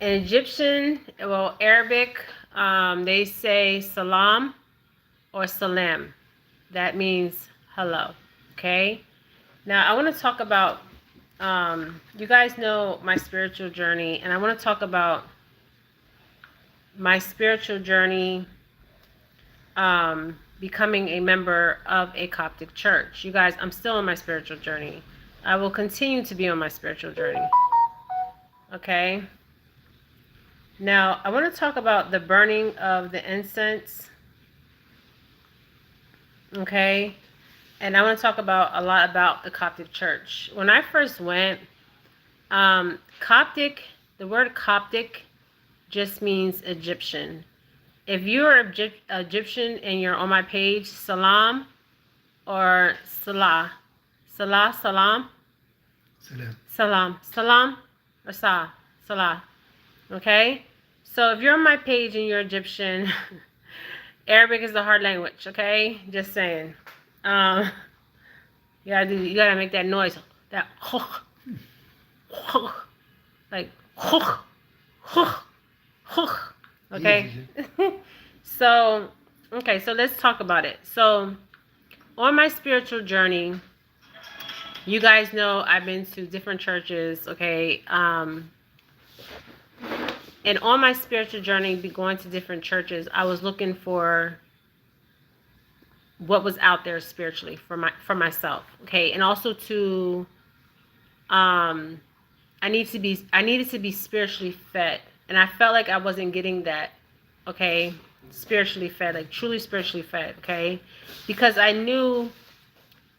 In Egyptian, well, Arabic, they say salam or salam. That means hello. Okay. Now I want to talk about. You guys know my spiritual journey, and I want to talk about my spiritual journey. Becoming a member of a Coptic church. You guys, I'm still on my spiritual journey. I will continue to be on my spiritual journey. Okay. Now, I want to talk about the burning of the incense. Okay. And I want to talk about a lot about the Coptic church. When I first went, Coptic, the word Coptic just means Egyptian. If you're Egyptian and you're on my page, salam or salah, salam, Salam. salam or salah. Okay? So if you're on my page and you're Egyptian, Arabic is the hard language, okay? Just saying. You gotta make that noise. That like okay? So let's talk about it. So on my spiritual journey, you guys know I've been to different churches, okay? And on my spiritual journey, be going to different churches, I was looking for what was out there spiritually for myself, okay? And also to I needed to be spiritually fed, and I felt like I wasn't getting that, okay? Spiritually fed, like truly spiritually fed, okay? Because I knew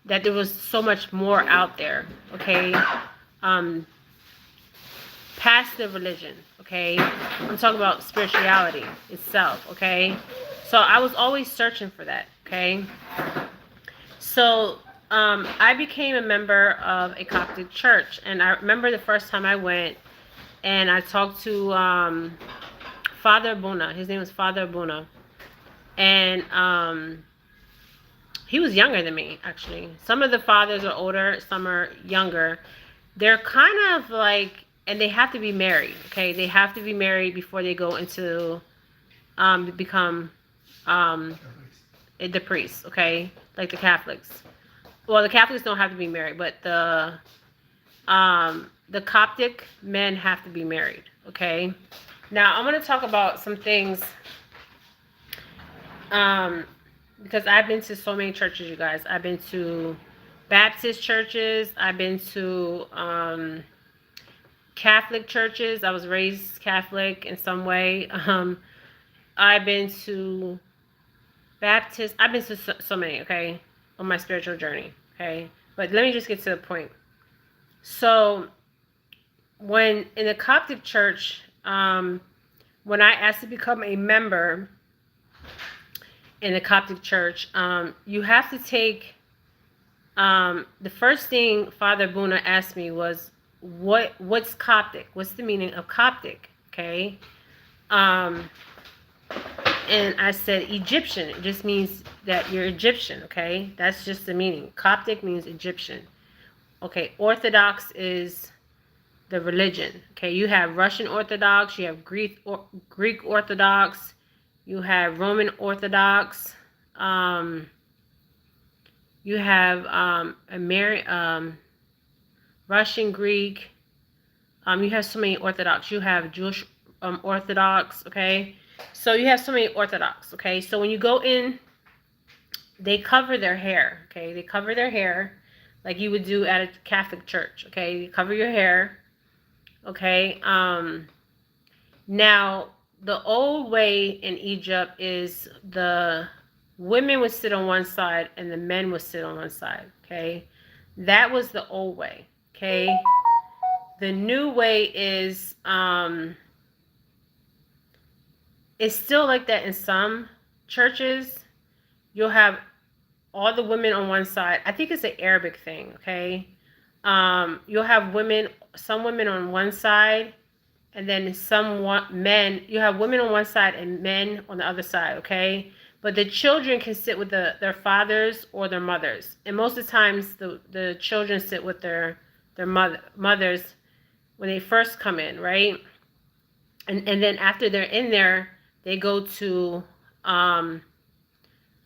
that there was so much more out there, okay? Past the religion, okay? I'm talking about spirituality itself, okay? So I was always searching for that, okay? So I became a member of a Coptic church, and I remember the first time I went, and I talked to Father Buna. His name was Father Buna, and he was younger than me, actually. Some of the fathers are older, some are younger. They're kind of like, and they have to be married, okay? They have to be married before they go into become the priests, okay? Like the Catholics. Well, the Catholics don't have to be married, but the Coptic men have to be married, okay? Now, I'm going to talk about some things because I've been to so many churches, you guys. I've been to Baptist churches. I've been to Catholic churches. I was raised Catholic in some way. I've been to Baptist. I've been to so many, okay, on my spiritual journey, okay? But let me just get to the point. So when in the Coptic church, when I asked to become a member in the Coptic church, you have to take, the first thing Father Buna asked me was, what's Coptic? What's the meaning of Coptic? Okay. And I said Egyptian. It just means that you're Egyptian, okay? That's just the meaning. Coptic means Egyptian. Okay, Orthodox is the religion. Okay, you have Russian Orthodox, you have Greek Orthodox, you have Roman Orthodox, you have Russian Greek. You have so many Orthodox. You have Jewish Orthodox. Okay, so you have so many Orthodox. Okay, so when you go in, they cover their hair. Okay, they cover their hair like you would do at a Catholic church. Okay, you cover your hair. Okay. Now the old way in Egypt is the women would sit on one side and the men would sit on one side. Okay, that was the old way. Okay, the new way is it's still like that in some churches. You'll have all the women on one side. I think it's an Arabic thing. Okay, you'll have some women on one side, and then men. You have women on one side and men on the other side. Okay, but the children can sit with their fathers or their mothers, and most of the times the children sit with their mothers when they first come in, right? and then after they're in there, they go to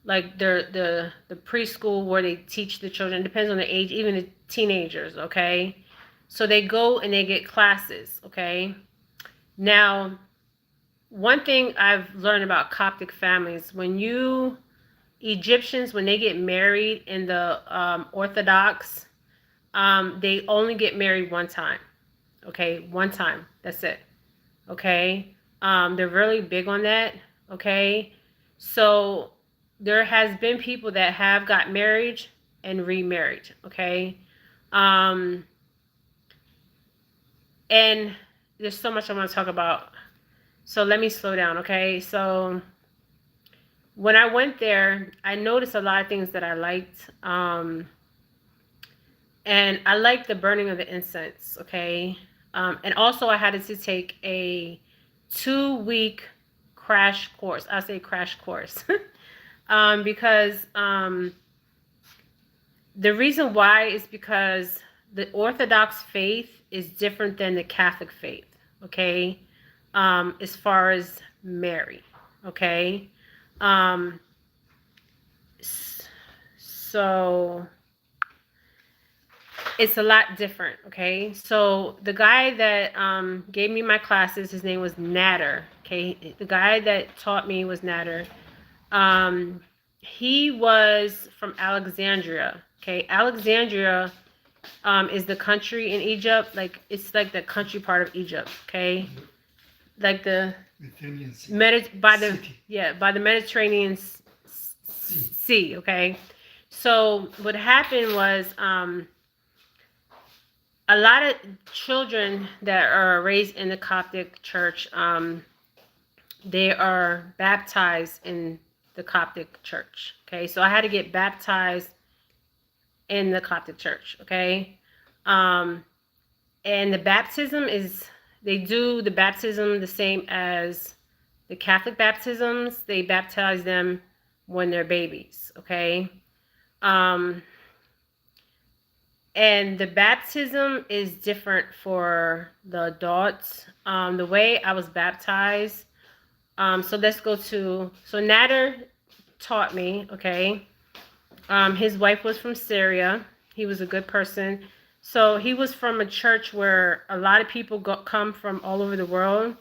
like the preschool where they teach the children. Depends on the age, even the teenagers. Okay, so they go and they get classes. Okay, now one thing I've learned about Coptic families, when Egyptians, when they get married in the Orthodox, they only get married one time. Okay, one time. That's it. Okay, they're really big on that. Okay, so there has been people that have got married and remarried. Okay, and there's so much I want to talk about. So let me slow down. Okay, so when I went there, I noticed a lot of things that I liked. And I liked the burning of the incense, okay? And also I had to take a 2-week crash course. I say crash course. Because the reason why is because the Orthodox faith is different than the Catholic faith, okay? As far as Mary, okay? So it's a lot different, okay? So the guy that gave me my classes, his name was Nader, okay? The guy that taught me was Nader. He was from Alexandria, okay? Alexandria is the country in Egypt, like it's like the country part of Egypt, okay? Like the Mediterranean Sea. by the Mediterranean Sea, okay? So what happened was a lot of children that are raised in the Coptic church, they are baptized in the Coptic church. Okay, so I had to get baptized in the Coptic church. Okay, and the baptism is, they do the baptism the same as the Catholic baptisms. They baptize them when they're babies. Okay. And the baptism is different for the adults. The way I was baptized, so let's go to, so Nader taught me, okay. His wife was from Syria. He was a good person. So he was from a church where a lot of people come from all over the world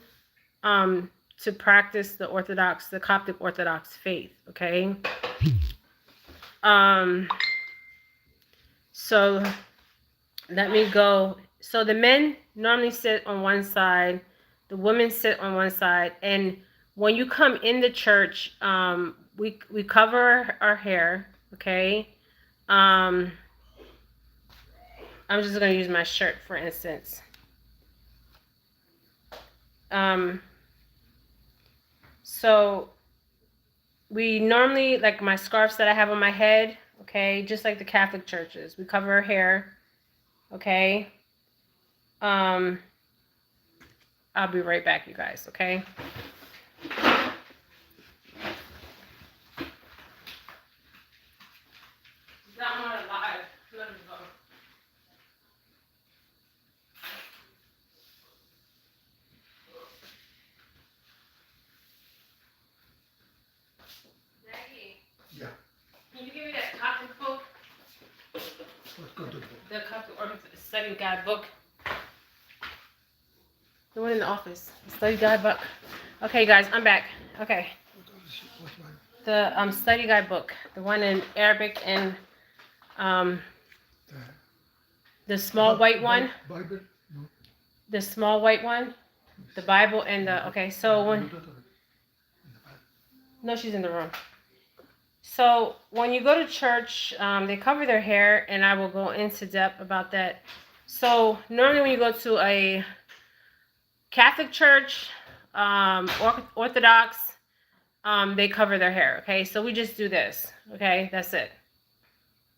to practice the Coptic Orthodox faith, okay. So let me go. So the men normally sit on one side, the women sit on one side, and when you come in the church, we cover our hair, okay. I'm just gonna use my shirt for instance. So we normally, like my scarves that I have on my head, okay, just like the Catholic churches, we cover our hair, okay. I'll be right back, you guys, okay. That one alive. Let him go. Maggie. Yeah. Can you give me that Coptic book? What Coptic book? The Coptic or study guide book. The one in the office. The study guide book. Okay, guys, I'm back. Okay. What one? The study guide book. The one in Arabic and the small white one. Bible? No. The small white one. The Bible and the, okay, so when, no, she's in the room. So when you go to church, they cover their hair, and I will go into depth about that. So normally when you go to a Catholic church, Orthodox, they cover their hair, okay? So we just do this, okay? That's it.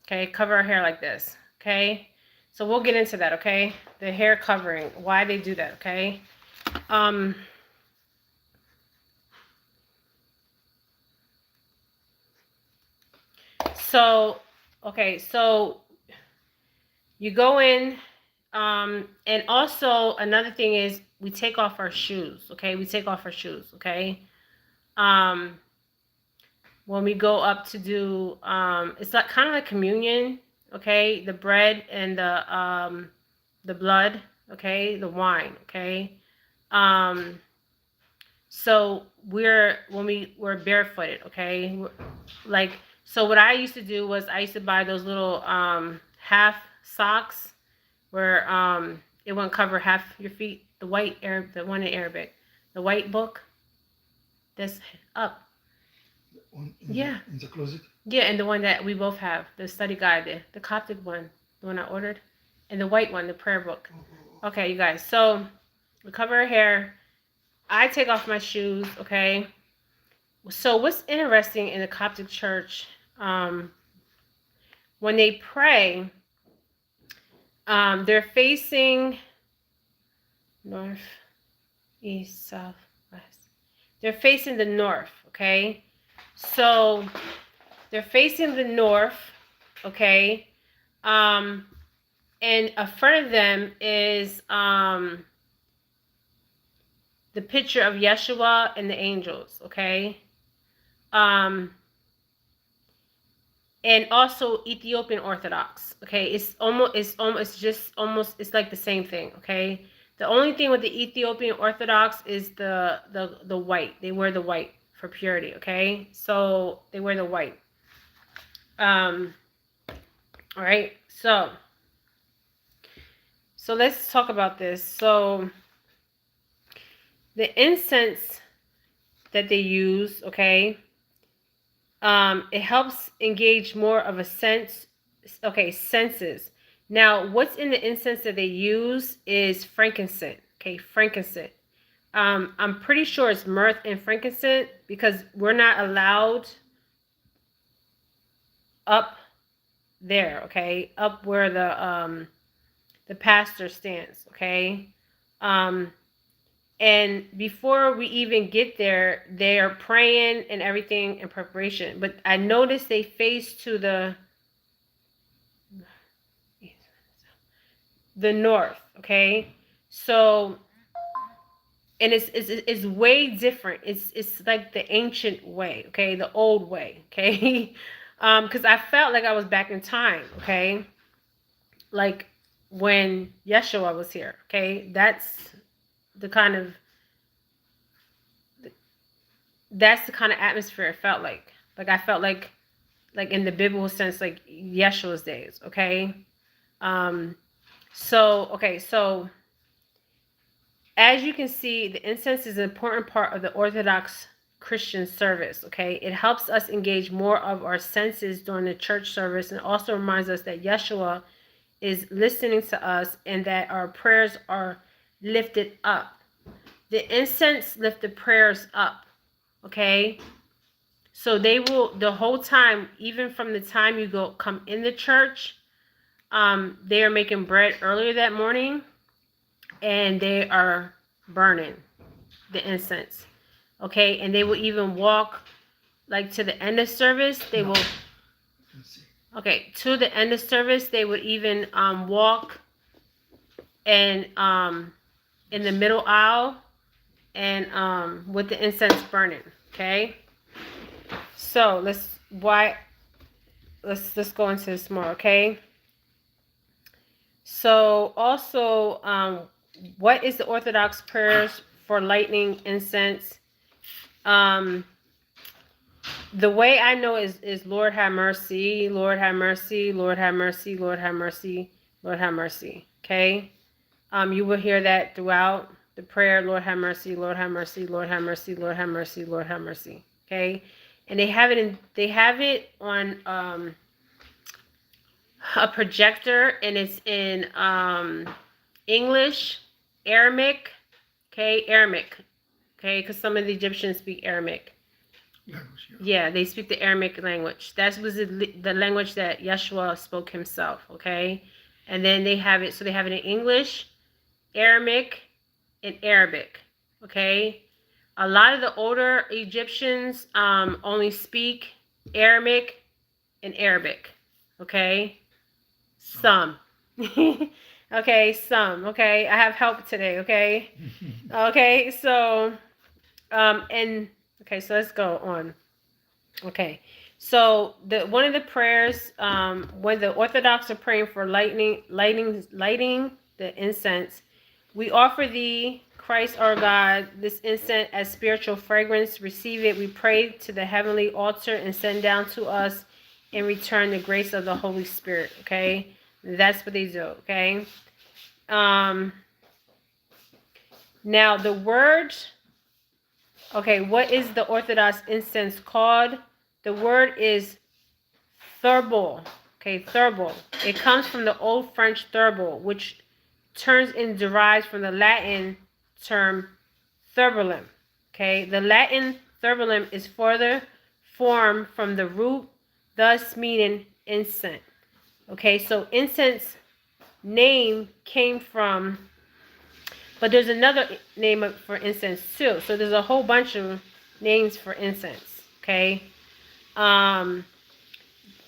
Okay, cover our hair like this, okay? So we'll get into that, okay? The hair covering, why they do that, okay? So, okay, so you go in, and also another thing is we take off our shoes. Okay, we take off our shoes. Okay, when we go up to do it's like kind of like communion. Okay, the bread and the blood. Okay, the wine. Okay, so we're barefooted. Okay, like, so what I used to do was I used to buy those little half socks where it won't cover half your feet. The the one in Arabic, the white book that's up. Yeah. In the closet. Yeah, and the one that we both have, the study guide, the Coptic one, the one I ordered, and the white one, the prayer book. Okay, you guys. So we cover our hair. I take off my shoes. Okay. So what's interesting in the Coptic church, when they pray, they're facing north, east, south, west. They're facing the north. Okay. So they're facing the north. Okay. And in front of them is the picture of Yeshua and the angels, okay? And also Ethiopian Orthodox, okay? It's like the same thing, okay? The only thing with the Ethiopian Orthodox is the white. They wear the white for purity, okay? So they wear the white. All right. So let's talk about this. So the incense that they use, okay, it helps engage more of a senses. Now, what's in the incense that they use is frankincense, okay, frankincense. I'm pretty sure it's myrrh and frankincense because we're not allowed up there, okay, up where the pastor stands, okay. And before we even get there, they are praying and everything in preparation. But I noticed they face to the north, okay? So, and it's way different. It's like the ancient way, okay? The old way, okay? Because I felt like I was back in time, okay? Like when Yeshua was here, okay? That's the kind of atmosphere it felt like. Like I felt like in the biblical sense, like Yeshua's days, okay? So as you can see, the incense is an important part of the Orthodox Christian service, okay? It helps us engage more of our senses during the church service and also reminds us that Yeshua is listening to us and that our prayers are lifted up. The incense lift the prayers up, okay? So they will, the whole time, even from the time you come in the church, they are making bread earlier that morning and they are burning the incense, okay? And they will even walk like to the end of service. They will, okay, to the end of service, they would even walk and in the middle aisle and with the incense burning, okay? So let's go into this more, okay? So also, what is the Orthodox prayers for lighting incense? The way I know is Lord have mercy, Lord have mercy, Lord have mercy, Lord have mercy, Lord have mercy, okay? You will hear that throughout the prayer, Lord have mercy, Lord have mercy, Lord have mercy, Lord have mercy, Lord have mercy, okay? And they have it on a projector, and it's in English, Aramaic, okay, because some of the Egyptians speak Aramaic. Yeah, they speak the Aramaic language. That was the language that Yeshua spoke himself, okay? And then they have it in English, Aramaic, and Arabic, okay? A lot of the older Egyptians only speak Aramaic and Arabic, okay? Some. Okay, some. Okay, I have help today. Okay. Okay, so and okay, so let's go on. Okay, so the one of the prayers when the Orthodox are praying for lighting the incense, we offer thee, Christ our God, this incense as spiritual fragrance. Receive it. We pray to the heavenly altar and send down to us in return the grace of the Holy Spirit. Okay, that's what they do. Okay. Um. Now the word. Okay, what is the Orthodox incense called? The word is thurbal. Okay, thurbal. It comes from the Old French thurbal, which turns and derives from the Latin term thurbalum. Okay, the Latin thurbalum is further formed from the root, thus meaning incense. Okay, so incense name came from, but there's another name for incense too. So there's a whole bunch of names for incense. Okay.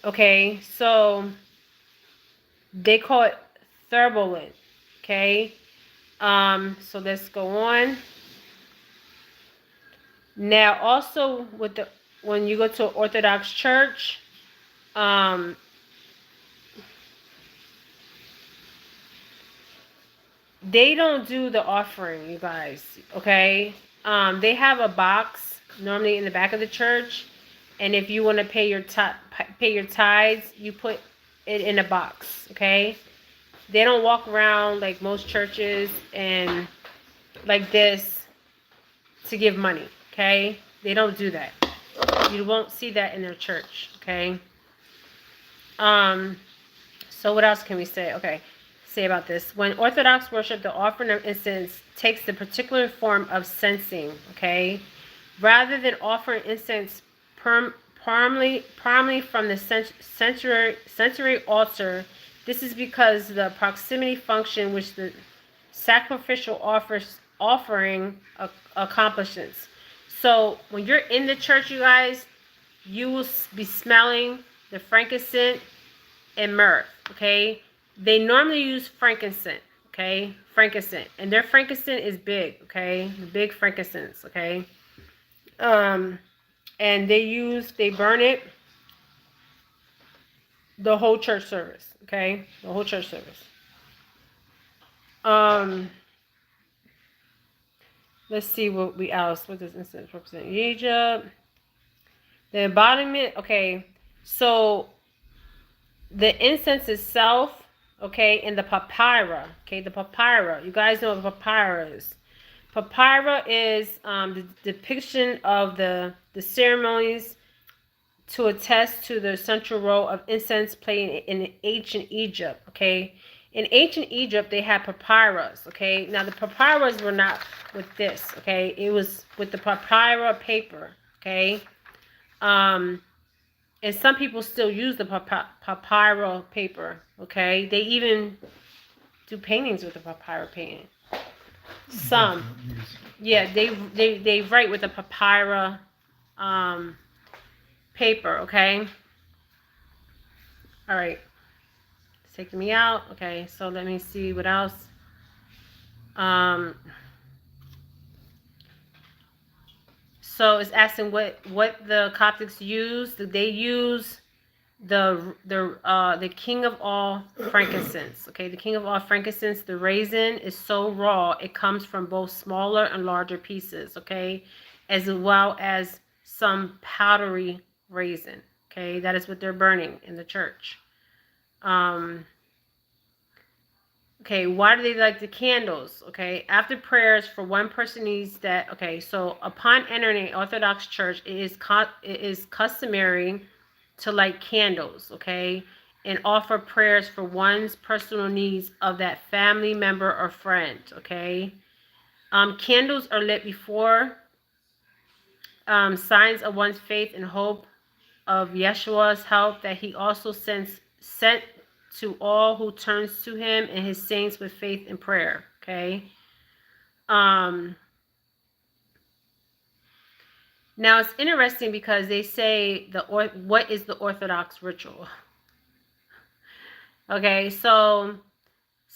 Okay, so they call it thurbalin. Okay. So let's go on. Now also with the when you go to an Orthodox church, they don't do the offering, you guys. Okay. They have a box normally in the back of the church, and if you want to pay your tithes, you put it in a box. Okay. They don't walk around like most churches and like this to give money. Okay. They don't do that. You won't see that in their church. Okay. So what else can we say? Okay. Say about this. When Orthodox worship, the offering of incense takes the particular form of censing. Okay. Rather than offering incense primarily from the sanctuary altar, this is because the proximity function which the sacrificial offering accomplishes. So when you're in the church, you guys, you will be smelling the frankincense and myrrh. Okay, they normally use frankincense. Okay, frankincense, and their frankincense is big. Okay, the big frankincense. Okay, and they burn it the whole church service. Okay, the whole church service. Let's see what else. What does incense represent? Egypt. The embodiment. Okay, so the incense itself. Okay, and the papyra. Okay, the papyra. You guys know what the papyra is. Papyra is the depiction of the ceremonies to attest to the central role of incense playing in ancient Egypt. Okay, in ancient Egypt they had papyrus. Okay, now the papyrus were not with this. Okay, it was with the papyrus paper. Okay, and some people still use the papyrus paper. Okay, they even do paintings with the papyrus painting. Some, yeah, they write with the papyrus paper. Okay. All right. It's taking me out. Okay, so let me see what else. So it's asking what the Coptics use. They use the king of all frankincense. Okay, the king of all frankincense. The raisin is so raw it comes from both smaller and larger pieces. Okay, as well as some powdery raisin. Okay, that is what they're burning in the church. Okay, why do they like the candles? Okay, after prayers for one person needs that. Okay, so upon entering an Orthodox church, it is customary to light candles. Okay, and offer prayers for one's personal needs of that family member or friend. Okay, candles are lit before signs of one's faith and hope of Yeshua's help that he also sent to all who turns to him and his saints with faith and prayer. Okay. Now it's interesting because they say what is the Orthodox ritual? Okay, so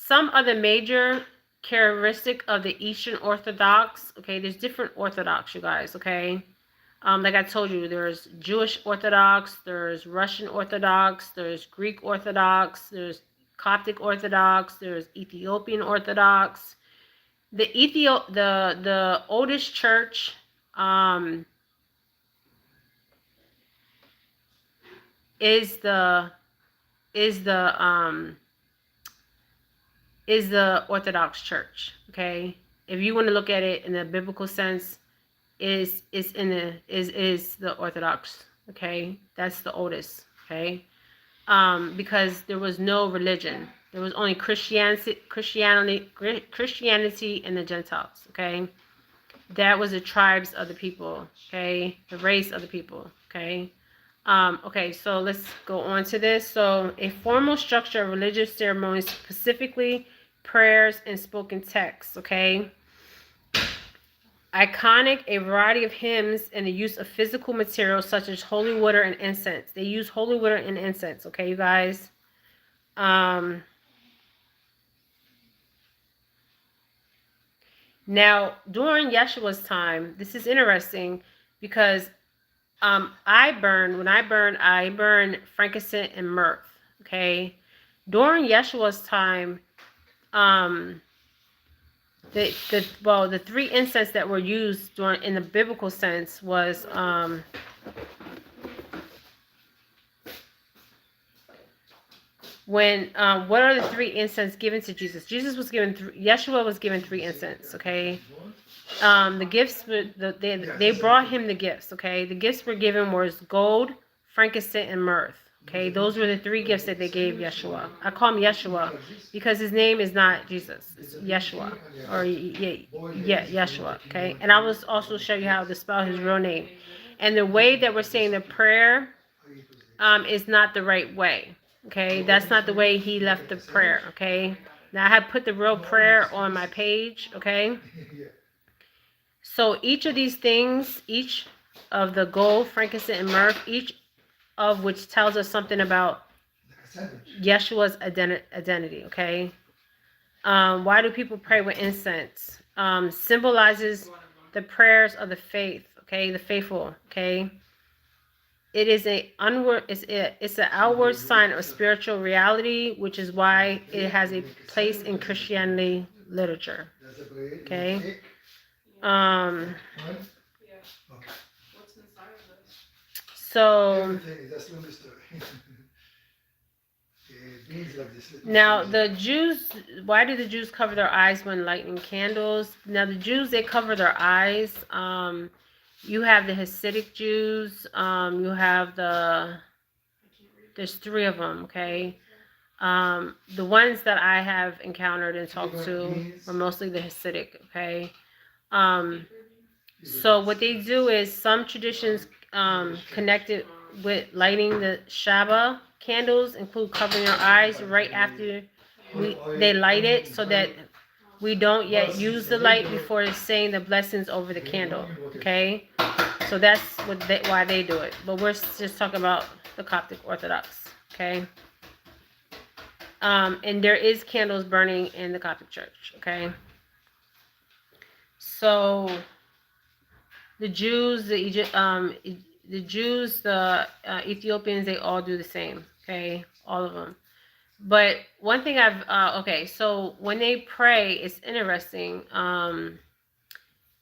some other major characteristic of the Eastern Orthodox. Okay, there's different Orthodox, you guys. Okay, like I told you, there's Jewish Orthodox, there's Russian Orthodox, there's Greek Orthodox, there's Coptic Orthodox, there's Ethiopian Orthodox. The oldest church is the Orthodox Church. Okay, if you want to look at it in the biblical sense, is the Orthodox. Okay, that's the oldest. Okay, because there was no religion. There was only Christianity and the Gentiles. Okay, that was the tribes of the people. Okay, the race of the people. Okay. Okay, so let's go on to this. So, a formal structure of religious ceremonies, specifically prayers and spoken texts. Okay. Iconic, a variety of hymns and the use of physical materials such as holy water and incense. They use holy water and incense. Okay, you guys. Now, during Yeshua's time, this is interesting because when I burn frankincense and myrrh. Okay, during Yeshua's time, the three incense that were used in the biblical sense was what are the three incense given to Jesus? Yeshua was given three incense. Okay. The gifts they brought him the gifts. Okay, the gifts were given was gold, frankincense, and myrrh. Okay, those were the three gifts that they gave Yeshua. I call him Yeshua because his name is not Jesus. It's Yeshua or Yeshua. Okay, and I will also show you how to spell his real name. And the way that we're saying the prayer is not the right way. Okay, that's not the way he left the prayer. Okay, now I have put the real prayer on my page. Okay. So each of these things, each of the gold, frankincense, and myrrh, each of which tells us something about Yeshua's identity, okay? Why do people pray with incense? Symbolizes the prayers of the faith, okay? The faithful, okay? It is it's an outward sign of spiritual reality, which is why it has a place in Christianity literature, okay? So now the Jews, why do the Jews cover their eyes when lighting candles? Now the Jews, they cover their eyes. You have the Hasidic Jews. You have there's three of them, okay? The ones that I have encountered and talked to were mostly the Hasidic, okay? So what they do is some traditions connected with lighting the Shabbat candles include covering your eyes right after they light it, so that we don't yet use the light before saying the blessings over the candle. Okay, so that's why they do it. But we're just talking about the Coptic Orthodox. Okay, and there is candles burning in the Coptic Church. Okay, so the Jews, the Ethiopians, they all do the same. Okay, all of them. But one thing okay, so when they pray, it's interesting.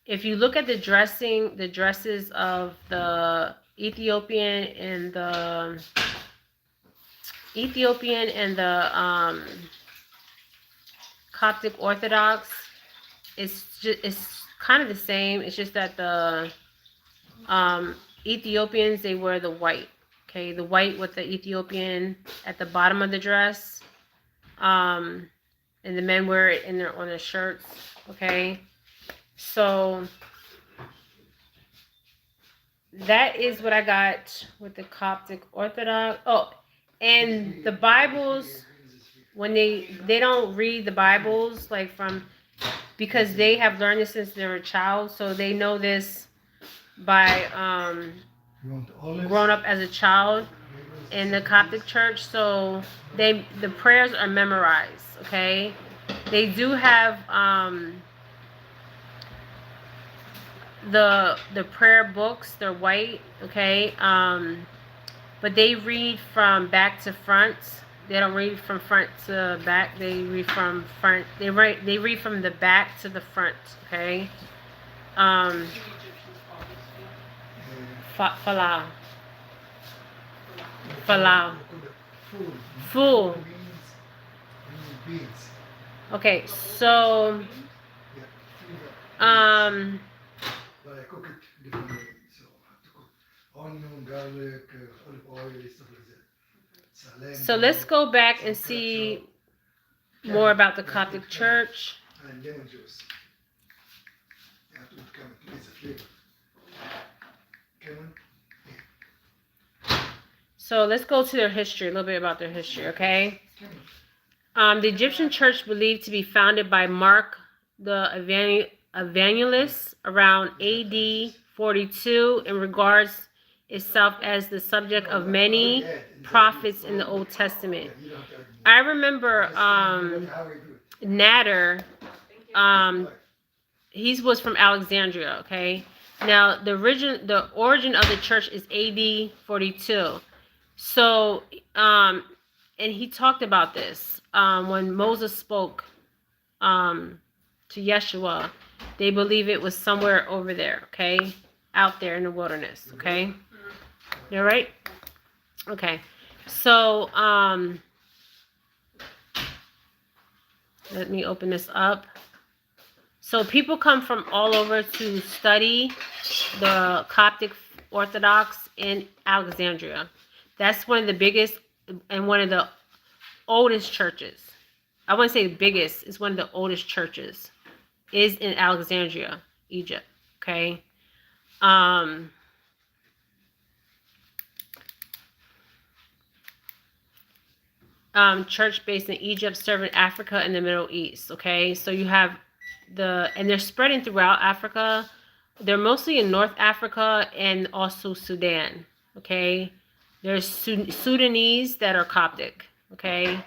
If you look at the dresses of the Ethiopian and the Coptic Orthodox, it's kind of the same. It's just that the Ethiopians, they wear the white. Okay, the white with the Ethiopian at the bottom of the dress. And the men wear it on their shirts. Okay. So that is what I got with the Coptic Orthodox. Oh, and the Bibles, when they don't read the Bibles because they have learned this since they were a child, so they know this by grown up as a child in the Coptic Church. So the prayers are memorized. Okay, They do have the prayer books. They're white, okay. But they read from back to front. They don't read from front to back. They read from front. They read from the back to the front, okay. Um, Falah. Falah. Full. Full. Means beans. Okay, so Yeah. But I cook it different way. So I have to cook onion, garlic, olive oil, stuff like that. So let's go back and see more about the Coptic Church. And lemon juice. You have to put lemon to get the flavor. Lemon. So let's go to their history, a little bit about their history, okay? The Egyptian church believed to be founded by Mark the Evangelist around AD 42 and regards itself as the subject of many prophets in the Old Testament. I remember Nader, he was from Alexandria, okay? Now, the origin of the church is AD 42. So, and he talked about this when Moses spoke to Yeshua. They believe it was somewhere over there, okay? Out there in the wilderness, okay? You all right? Okay. So, let me open this up. So people come from all over to study the Coptic Orthodox in Alexandria. That's one of the biggest and one of the oldest churches. I wouldn't say biggest, it's one of the oldest churches. Is in Alexandria, Egypt. Okay. Church based in Egypt, serving Africa and the Middle East. Okay, so you have and they're spreading throughout Africa. They're mostly in North Africa and also Sudan. Okay, there's Sudanese that are Coptic. Okay,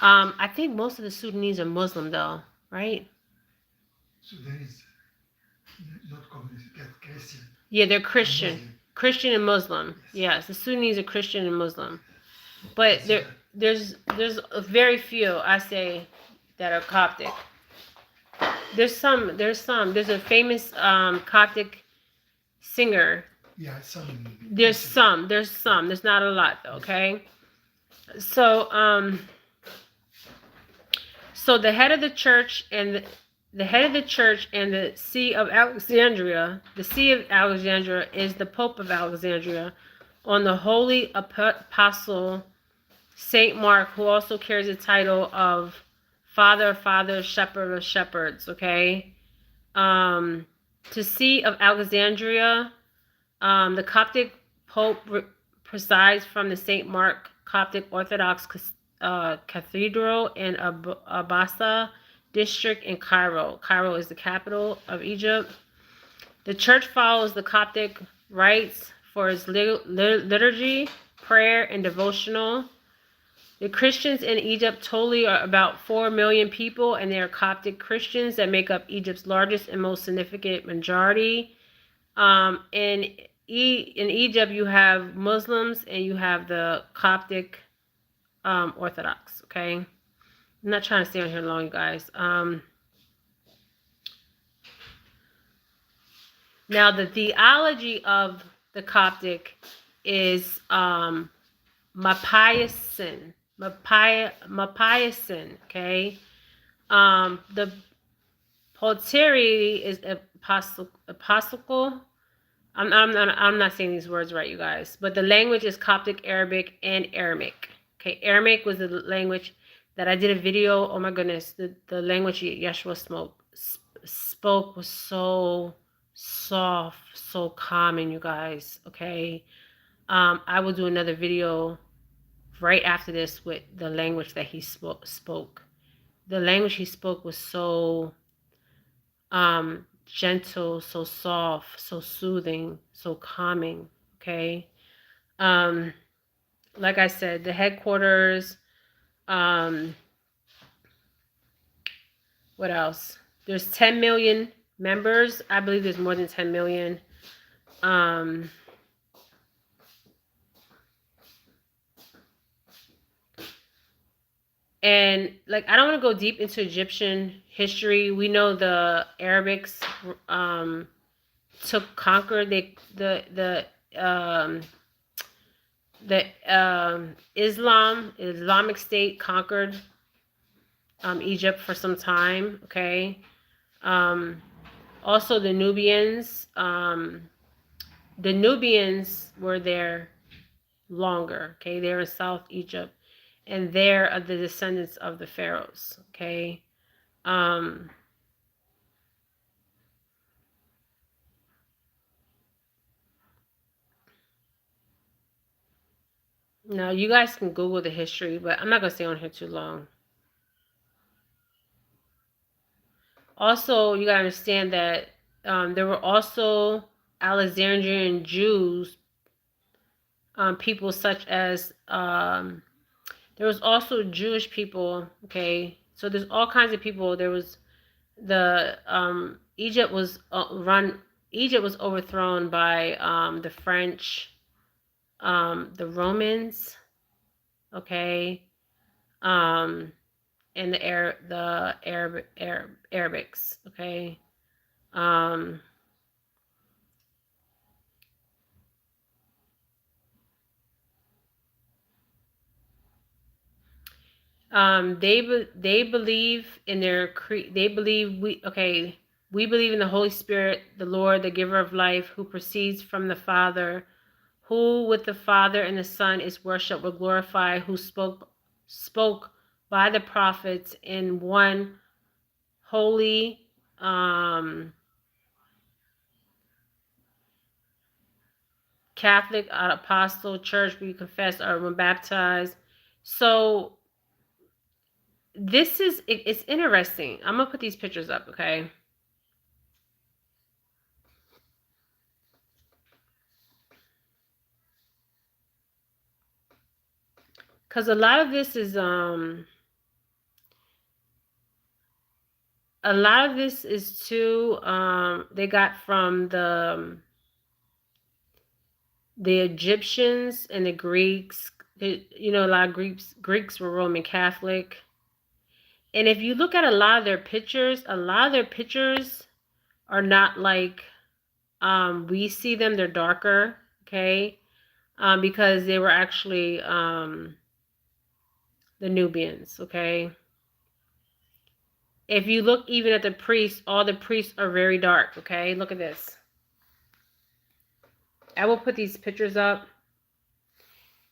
I think most of the Sudanese are Muslim though, right? Sudanese, not communist, Christian. Yeah, they're Christian. Christian and Muslim. Yes, the Sudanese are Christian and Muslim. But there's very few, I say, that are Coptic. There's some. There's a famous Coptic singer. Yeah, some. There's some. There's not a lot though, okay? So so the head of the church and the See of Alexandria, the See of Alexandria is the Pope of Alexandria, on the Holy Apostle Saint Mark, who also carries the title of Father of Fathers, Shepherd of Shepherds. Okay, to See of Alexandria, the Coptic Pope presides from the Saint Mark Coptic Orthodox Cathedral in Abasa district in Cairo. Cairo is the capital of Egypt. The church follows the Coptic rites for its liturgy, prayer, and devotional. The Christians in Egypt totally are about 4 million people, and they are Coptic Christians that make up Egypt's largest and most significant majority. In Egypt, you have Muslims and you have the Coptic Orthodox. Okay, I'm not trying to stay on here long, you guys. Now, the theology of the Coptic is Mapiasan. Okay. The Pottery is apostolical. I'm not saying these words right, you guys. But the language is Coptic, Arabic, and Aramaic. Okay, Aramaic was the language that I did a video. Oh my goodness, the language Yeshua spoke was so soft, so calming, you guys. Okay, I will do another video right after this with the language that he spoke. The language he spoke was so gentle, so soft, so soothing, so calming. Okay, like I said, the headquarters What else? There's 10 million members. I believe there's more than 10 million. And like, I don't want to go deep into Egyptian history. We know the Arabics conquered Islamic State conquered Egypt for some time. Okay. Also the Nubians. The Nubians were there longer. Okay, they're in South Egypt, and they're the descendants of the pharaohs. Okay. Now you guys can Google the history, but I'm not gonna stay on here too long. Also, you gotta understand that there were also Alexandrian Jews, people such as there was also Jewish people. Okay, so there's all kinds of people. There was the Egypt was overthrown by the French, the Romans, okay, and the Arabics, okay. They believe in their they believe we believe in the Holy Spirit, the Lord, the giver of life, who proceeds from the Father, who with the Father and the Son is worshipped or glorified, who spoke by the prophets in one holy Catholic apostle church. We confess or we're baptized. So this is it's interesting. I'm gonna put these pictures up, okay? Because a lot of this is too they got from the Egyptians and the Greeks. You know, a lot of Greeks were Roman Catholic. And if you look at a lot of their pictures are not like we see them. They're darker, okay? Because they were actually the Nubians, okay? If you look even at the priests, all the priests are very dark, okay? Look at this. I will put these pictures up.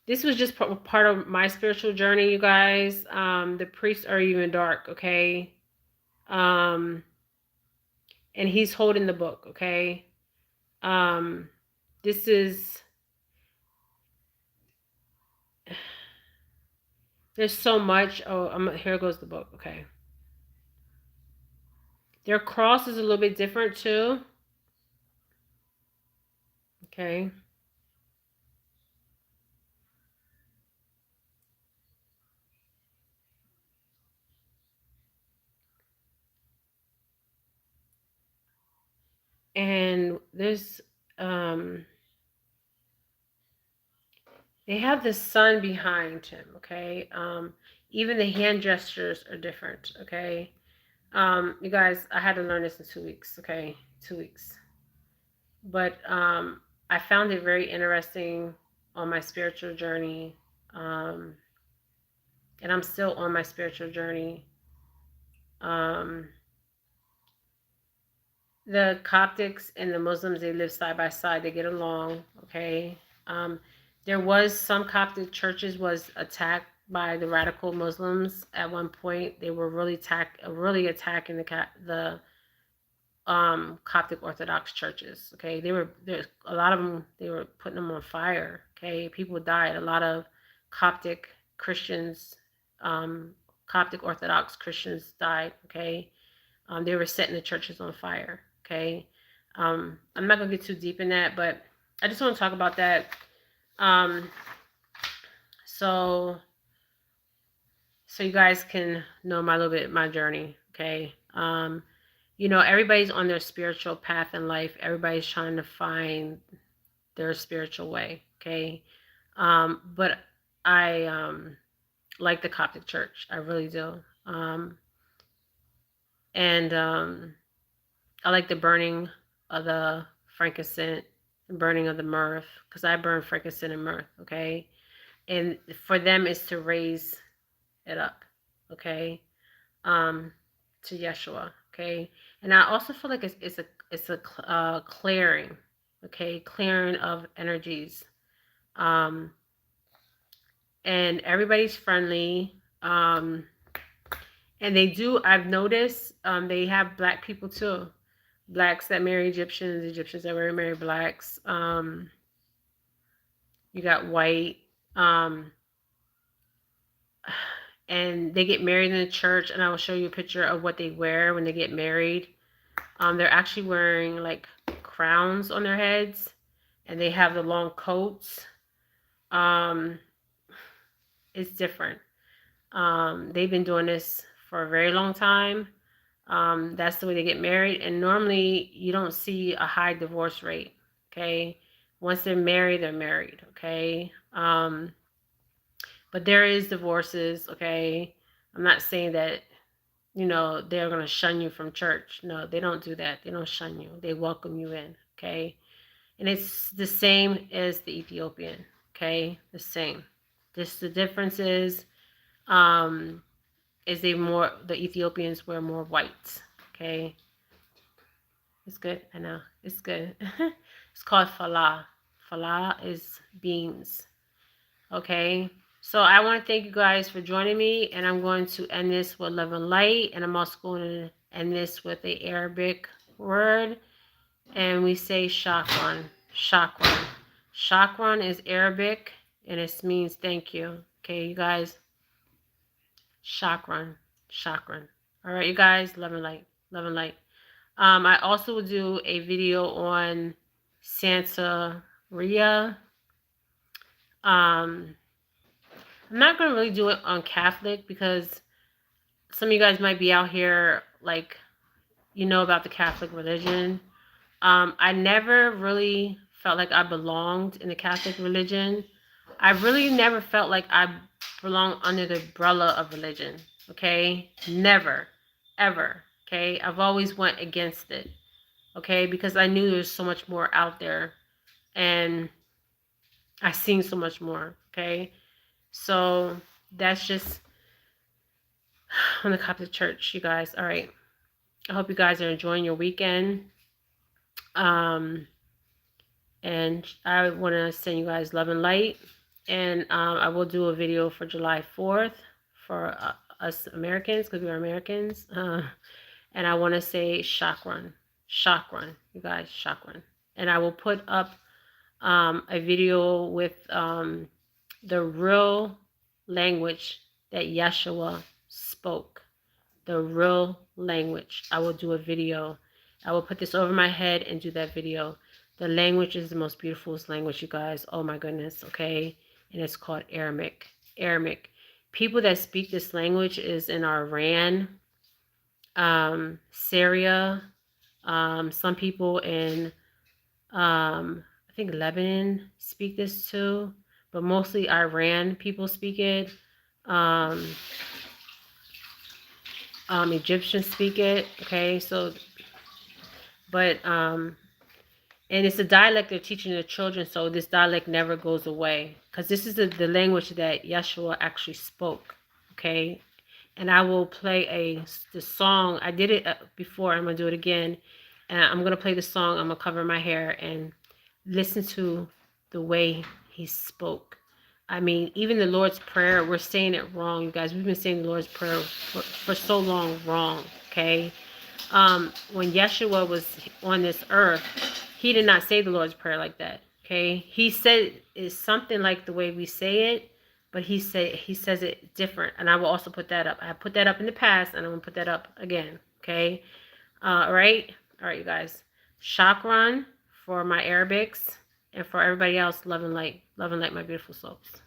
This was just part of my spiritual journey, you guys. The priests are even dark, okay? And he's holding the book, okay? This is... There's so much. Oh, here goes the book, okay? Their cross is a little bit different too. Okay. And there's they have the sun behind him, okay? Even the hand gestures are different, okay? You guys, I had to learn this in 2 weeks, okay? 2 weeks. But I found it very interesting on my spiritual journey. And I'm still on my spiritual journey. The Coptics and the Muslims, they live side by side. They get along, okay? There was some Coptic churches was attacked by the radical Muslims at one point. They were really attacking the Coptic Orthodox churches, okay? There's a lot of them, they were putting them on fire, okay? People died. A lot of Coptic Christians, Coptic Orthodox Christians died, okay? They were setting the churches on fire, okay? I'm not going to get too deep in that, but I just want to talk about that. So you guys can know my journey, okay? Everybody's on their spiritual path in life. Everybody's trying to find their spiritual way. Okay. But I like the Coptic Church. I really do. And I like the burning of the frankincense, the burning of the myrrh, because I burn frankincense and myrrh. Okay. And for them is to raise it up. Okay. To Yeshua. Okay. And I also feel like it's a clearing. Okay. Clearing of energies. And everybody's friendly. And I've noticed, they have black people too. Blacks that marry Egyptians, Egyptians that marry blacks. You got white. And they get married in the church, and I will show you a picture of what they wear when they get married. They're actually wearing like crowns on their heads, and they have the long coats. It's different. They've been doing this for a very long time. That's the way they get married, and normally you don't see a high divorce rate. Okay, once they're married, they're married. Okay, but there is divorces. Okay, I'm not saying that they're going to shun you from church. No, they don't do that. They don't shun you. They welcome you in. Okay, and it's the same as the Ethiopian. Okay, the same. Just the difference is the Ethiopians wear more white. Okay, it's good. I know it's good. It's called falah. Falah is beans. Okay, so I want to thank you guys for joining me, and I'm going to end this with love and light, and I'm also going to end this with the Arabic word, and we say shakran. Shakran. Shakran is Arabic, and it means thank you. Okay, you guys. Shakran. Shakran. All right, you guys. Love and light. Love and light. I also will do a video on Santeria. I'm not going to really do it on Catholic because some of you guys might be out here like about the Catholic religion. I never really felt like I belonged in the Catholic religion. I really never felt like I belonged under the umbrella of religion. Okay? Never. Ever. Okay? I've always went against it. Okay? Because I knew there's so much more out there. And I've seen so much more. Okay? So that's just on the Catholic Church, you guys. All right. I hope you guys are enjoying your weekend. And I want to send you guys love and light. And I will do a video for July 4th for us Americans, because we are Americans. And I want to say chakran. Chakran, you guys, chakran. And I will put up a video with the real language that Yeshua spoke. The real language. I will do a video. I will put this over my head and do that video. The language is the most beautiful language, you guys. Oh my goodness, okay? And it's called Aramaic. Aramaic. People that speak this language is in Iran, Syria, some people in, I think Lebanon speak this too, but mostly Iran people speak it. Egyptians speak it. Okay, so, but and it's a dialect they're teaching the children, so this dialect never goes away, because this is the language that Yeshua actually spoke. Okay, and I will play the song. I did it before. I'm gonna do it again, and I'm gonna play the song. I'm gonna cover my hair and listen to the way he spoke. I mean, even the Lord's Prayer, we're saying it wrong, you guys. We've been saying the Lord's Prayer for so long wrong. Okay, when Yeshua was on this earth, he did not say the Lord's Prayer like that. Okay, he said it's something like the way we say it, but he says it different. And I will also put that up. I put that up in the past, and I'm gonna put that up again. Okay, all right, you guys. Shakran for my Arabics, and for everybody else, love and light, my beautiful souls.